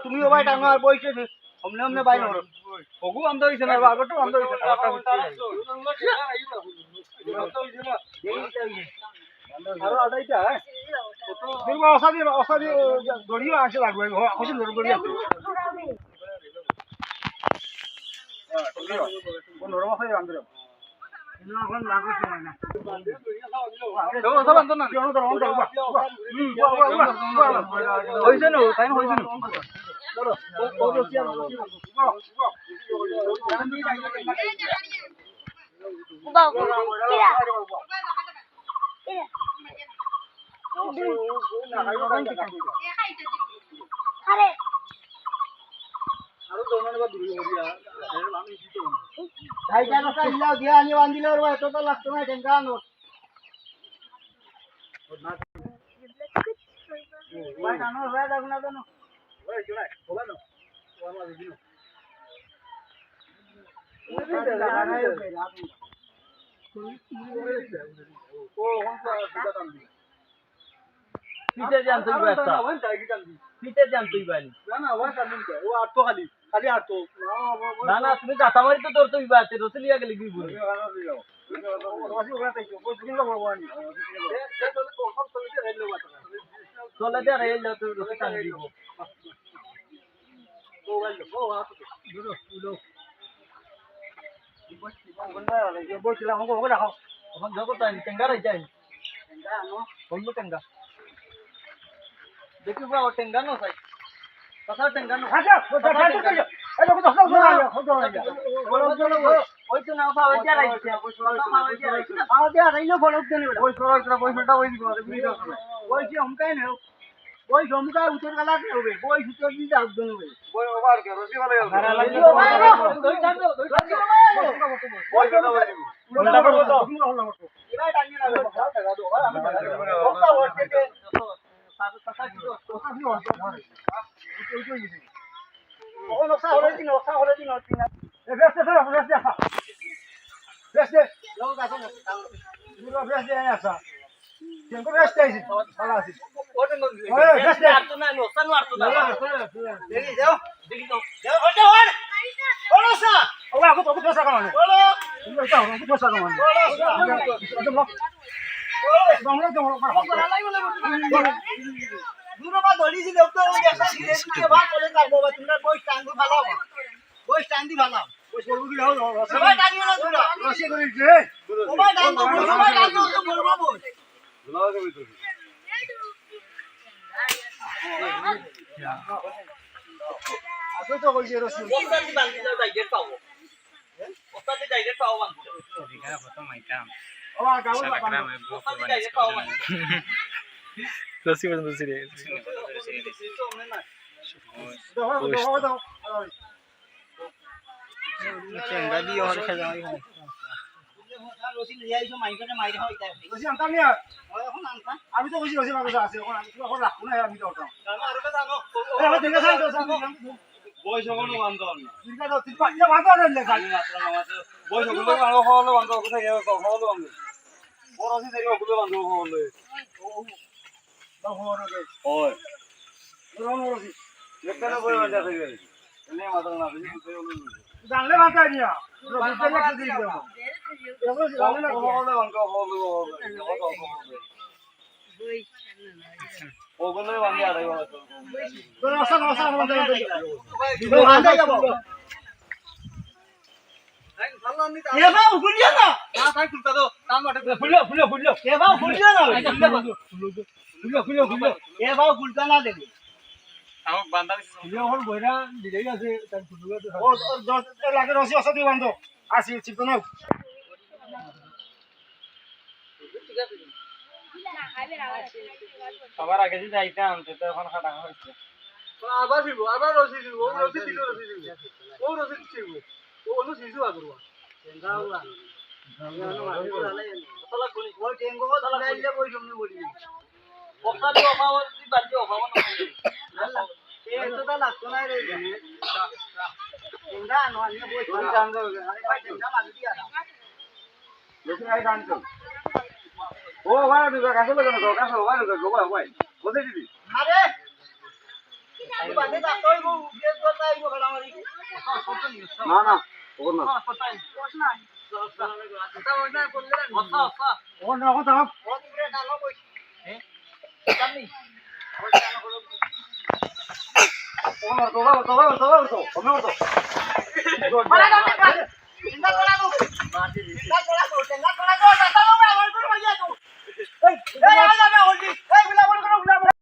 তুমি আর বইছে हमने हमने बाई नरो ओगु बंद होइছে না আগটো বন্ধ হইছে আরটা হচ্ছে আর আড়াইটা ফির ওসাদি গড়িও আসে লাগবে খুশি গড়ি আছে কোন নরম হয় আন্দরে না এখন লাগছে না তো ওসব বন্ধ না কেন তো বন্ধ হইছে না টাইম হইছে না চলো ও রসিয়া বাবা কিরা আরে আরো দোনানে বা দূরে হইয়া আমি দিতে ভাই জান ওটা ইলাও দিয়া আনি বান্দিলে ওর এত তো লাগতো না টেনশন ওর না ভাই জানো ভাই দেখো না জানো ওই চলাই হবে না ও আমার দিনো পিঠে জান তুই ব্যস্ত পিঠে জান তুই বাইনি না ওয়া কালুন কে ও আটটো খালি আটটো না তুমি গাতা মারি তো তোর তুই বাতে রসলিয়া গেলি কি বলি চলে দে রে লো তুই রসি টান দিব ও গাল ও আটো দুরো উলো বসছিলাম আমাকে ওকে রাখো এখন জগৎ তাই টেঙ্গা রাই যাই টেঙ্গা আনো বললো টেঙ্গা দেখি বা ও টেঙ্গা নো সাই কথা টেঙ্গা নো আচ্ছা এই দেখো তো ওই তো না পাওয়া যায় রাইছে পাওয়া যায় রাইছে আমাদের আইলো ফলো দেন ওই সরোটা বইটা ওই দিব ওই যে हमकाय ने ওই জমকা উত্তর কালা হবে ওই উত্তর দি দাও দেন ওই ওভার কে রসি वाले মারা লাগি দই দাও ওই জমকা উল্টা করব তো এরা টানি না টাকা দাও আমি ওটা ওরতে কে ও নকশা হলে দিন বেস্ট লোক আছে না দুটো বেস্ট আছে কেন বেস্ট আছে ভালো আছে ওটা নো বেস্ট আরতো না নো সানু আরতো না দেখি দাও দেও ওটা ওর বলো সা ও আগো তো পয়সা কামানে বলো তুমি এটা আগো পয়সা কামানে বলো বাংলা তো বড় দুটো বা ধরি ছিল তো ওই একটা ছিলে দিয়ে ভাগ করে কাটবো বা তোমরা বই স্ট্যান্ড ভালো হবে বই স্ট্যান্ড ভালো বই করব কি লাও সবাই টানিও না দুটো রসে করে যে সবাই টানবো সবাই টানবো তো বলবো বই লাও দেবই তো আগে তো কইছে রসে ওস্তাদি বান্দি দাও ডাইরেক্ট পাবো ওস্তাদি ডাইরেক্ট পাবো বান্দি এখানে প্রথম আইতাম ও গাও ওস্তাদি ডাইরেক্ট পাবো বান্দি রসি পর্যন্ত ছিঁড়ে গেছে চেঙ্গা দিয়ে ওর খেলা হয় আমি তো বুঝি রসি বাগা আছে এখন রাখবো না আমি তো বয়স হলো বান্ধব না ঠিক আছে তিন পাঁচটা বান্ধব না খালি মাত্র আমাদের বয়স হলো ভালো হলো বান্ধব কোথায় গেল তো হলো বান্ধব বড় আছে দেখো ওগুলো বান্ধব হলো দাও হলো রে ওই রং রসি এখানে বই বান্ধা থেকে এনে মাত্র না বেশি তো হলো জানলে বান্ধা নিয়া বুঝতে লাগছে দিই দাও এগুলো জানলে না হলো বান্ধব হলো বই ওগুলো বান্ধা আড়াই হলো তো রসা বান্ধা বান্ধা যাব এবা উগুলিয়া না না তাই খুলতা দাও তাম মাঠে খুললো এবা উগুলিয়া না খুললো এবা উগুলতা না দেবে আমাক বান্দা খুললো হল বইরা দিলেই আছে তার খুললো ও 10 লাগে রসি অসাদি বান্ধ আসি চিপ না সবার আগে যদি আইতাম তো এখন খাটা হইছে আবার দিব আবার রসি দিব ও রসি দিব ও রসি দিব ও অনু সিজু আগরবা তোলা গুলি ওই টেঙ্গো তোলা লাইলে বই সামনে বলি ওটা দি অভাব দি বাড়ি অভাব না এই তো তা লাগতো না রে টেঙ্গা নো আনি বই তুমি জানতো আরে ভাই টেঙ্গা মাগি দিয়া না লোকে আই জানতো ও ভাই দুটো কাছে লাগা না কাছে ভাই গোবা ভাই কোথায় দিবি আরে এই বাদে তা তোই গো গেস করতে আইবো খেলা মারি না না ওর না কোথায় কোশ না এটা ওটা করলে কথা কথা ওর না কথা ও দিরে ডালো কই হ্যাঁ জানি ওর না তো আমি তো মারা দাও টেঙ্গা করা দাও টেঙ্গা করা দাও টেঙ্গা করা দাও দাও আমার করে ভাইয়া দাও এই এই